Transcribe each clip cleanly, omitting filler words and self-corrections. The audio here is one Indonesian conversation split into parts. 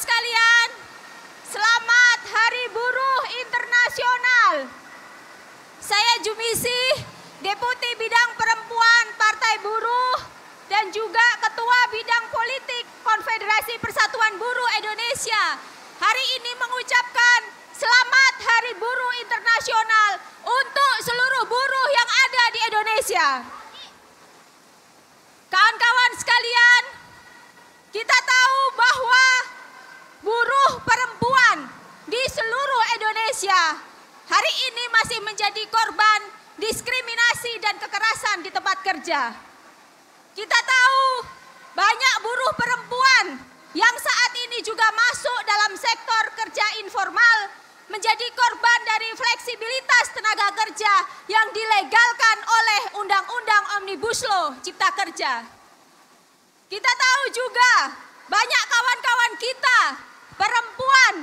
sekalian, selamat Hari Buruh Internasional. Saya Jumisi, Deputi Bidang Perempuan Partai Buruh dan juga Ketua Bidang Politik Konfederasi Persatuan Buruh Indonesia. Hari ini mengucapkan selamat Hari Buruh Internasional untuk seluruh buruh yang ada di Indonesia. Kawan-kawan sekalian, kita tahu bahwa buruh perempuan di seluruh Indonesia hari ini masih menjadi korban diskriminasi dan kekerasan di tempat kerja. Kita tahu banyak buruh perempuan yang saat ini juga masuk dalam sektor kerja informal menjadi korban dari fleksibilitas tenaga kerja yang dilegalkan oleh Undang-Undang Omnibus Law Cipta Kerja. Kita tahu juga banyak kawan-kawan kita, perempuan,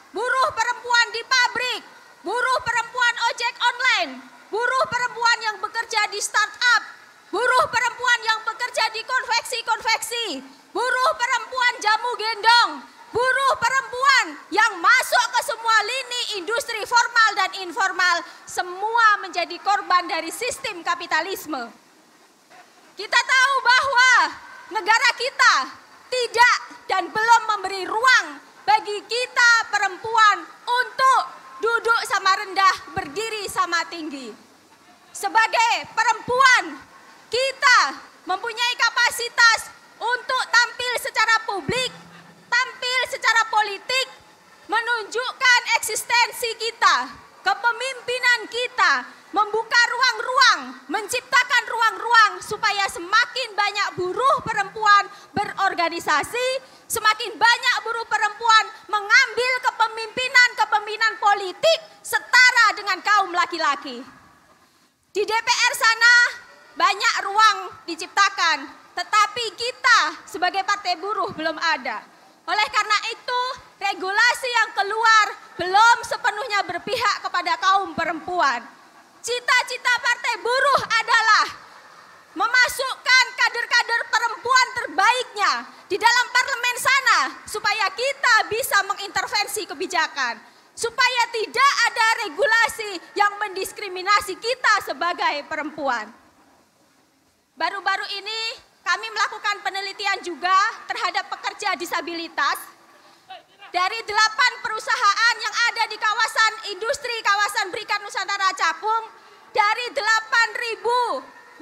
buruh perempuan di pabrik, buruh perempuan ojek online, buruh perempuan yang bekerja di startup, buruh perempuan yang bekerja di konveksi-konveksi, buruh perempuan jamu gendong, buruh perempuan yang masuk ke semua lini industri formal dan informal, semua menjadi korban dari sistem kapitalisme. Kita tahu bahwa negara kita tidak dan belum memberi ruang bagi kita perempuan untuk duduk sama rendah, berdiri sama tinggi. Sebagai perempuan, kita mempunyai kapasitas untuk tampil secara publik, tampil secara politik, menunjukkan eksistensi kita, kepemimpinan kita, membuka ruang-ruang, menciptakan ruang-ruang supaya semakin banyak buruh perempuan berorganisasi, semakin banyak buruh perempuan mengambil kepemimpinan politik setara dengan kaum laki-laki. Di DPR sana banyak ruang diciptakan, tetapi kita sebagai partai buruh belum ada. Oleh karena itu, regulasi yang keluar belum sepenuhnya berpihak kepada kaum perempuan. Cita-cita partai buruh adalah memasukkan kader-kader perempuan terbaiknya di dalam parlemen sana supaya kita bisa mengintervensi kebijakan, supaya tidak ada regulasi yang mendiskriminasi kita sebagai perempuan. Baru-baru ini kami melakukan penelitian juga terhadap pekerja disabilitas dari 8 perusahaan yang ada di kawasan industri kawasan Berikat Nusantara Cakung. Dari 8.000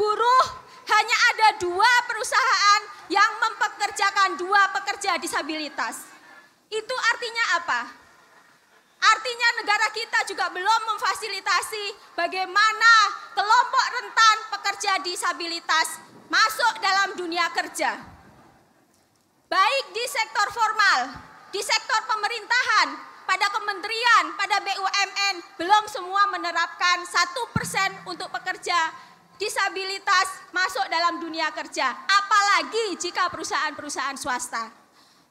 buruh hanya ada 2 perusahaan yang mempekerjakan 2 pekerja disabilitas. Itu artinya apa? Artinya negara kita juga belum memfasilitasi bagaimana kelompok rentan pekerja disabilitas masuk dalam dunia kerja. Baik di sektor formal, di sektor pemerintahan, pada kementerian, pada BUMN, belum semua menerapkan 1% untuk pekerja disabilitas masuk dalam dunia kerja. Apalagi jika perusahaan-perusahaan swasta.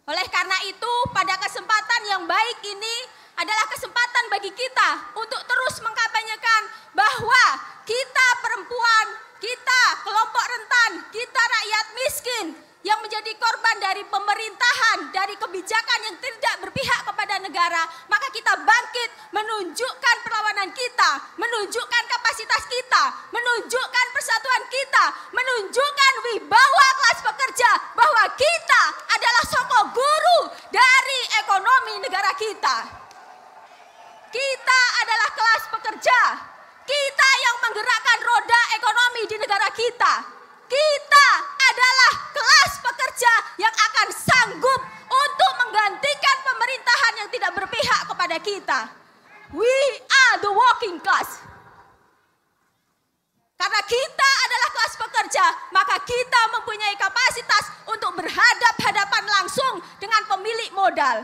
Oleh karena itu, pada kesempatan yang baik ini adalah kesempatan bagi kita untuk terus mengkampanyekan bahwa kita perempuan, kita kelompok rentan, kita rakyat miskin yang menjadi korban dari pemerintahan, dari kebijakan yang tidak berpihak kepada negara, maka kita bangkit menunjukkan perlawanan kita, menunjukkan kapasitas kita, menunjukkan persatuan kita, menunjukkan wibawa kelas pekerja bahwa kita adalah sokong guru dari ekonomi negara kita. Kita adalah kelas pekerja, kita yang menggerakkan roda ekonomi di negara kita. Kita adalah kelas pekerja yang akan sanggup untuk menggantikan pemerintahan yang tidak berpihak kepada kita. We are the working class. Karena kita adalah kelas pekerja, maka kita mempunyai kapasitas untuk berhadapan langsung dengan pemilik modal.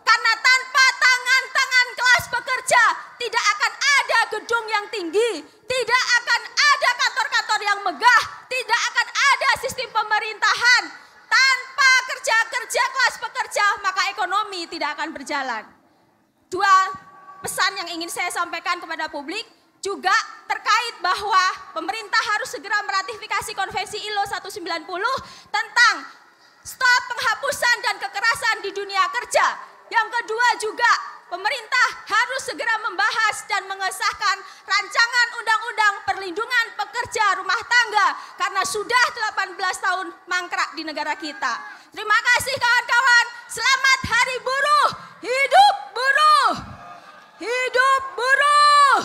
Karena tanpa tangan-tangan kelas pekerja, tidak akan ada gedung yang tinggi, tidak akan ada kantor-kantor yang megah, tidak akan ada sistem pemerintahan. Tanpa kerja-kerja kelas pekerja, maka ekonomi tidak akan berjalan. 2 pesan yang ingin saya sampaikan kepada publik, juga terkait bahwa pemerintah harus segera meratifikasi Konvensi ILO 190 tentang stop penghapusan dan kekerasan di dunia kerja. pekerja. Yang kedua juga, pemerintah harus segera membahas dan mengesahkan rancangan undang-undang perlindungan pekerja rumah tangga karena sudah 18 tahun mangkrak di negara kita. Terima kasih kawan-kawan. Selamat Hari Buruh. Hidup buruh. Hidup buruh.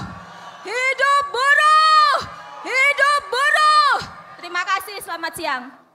Hidup buruh. Hidup buruh. Terima kasih, selamat siang.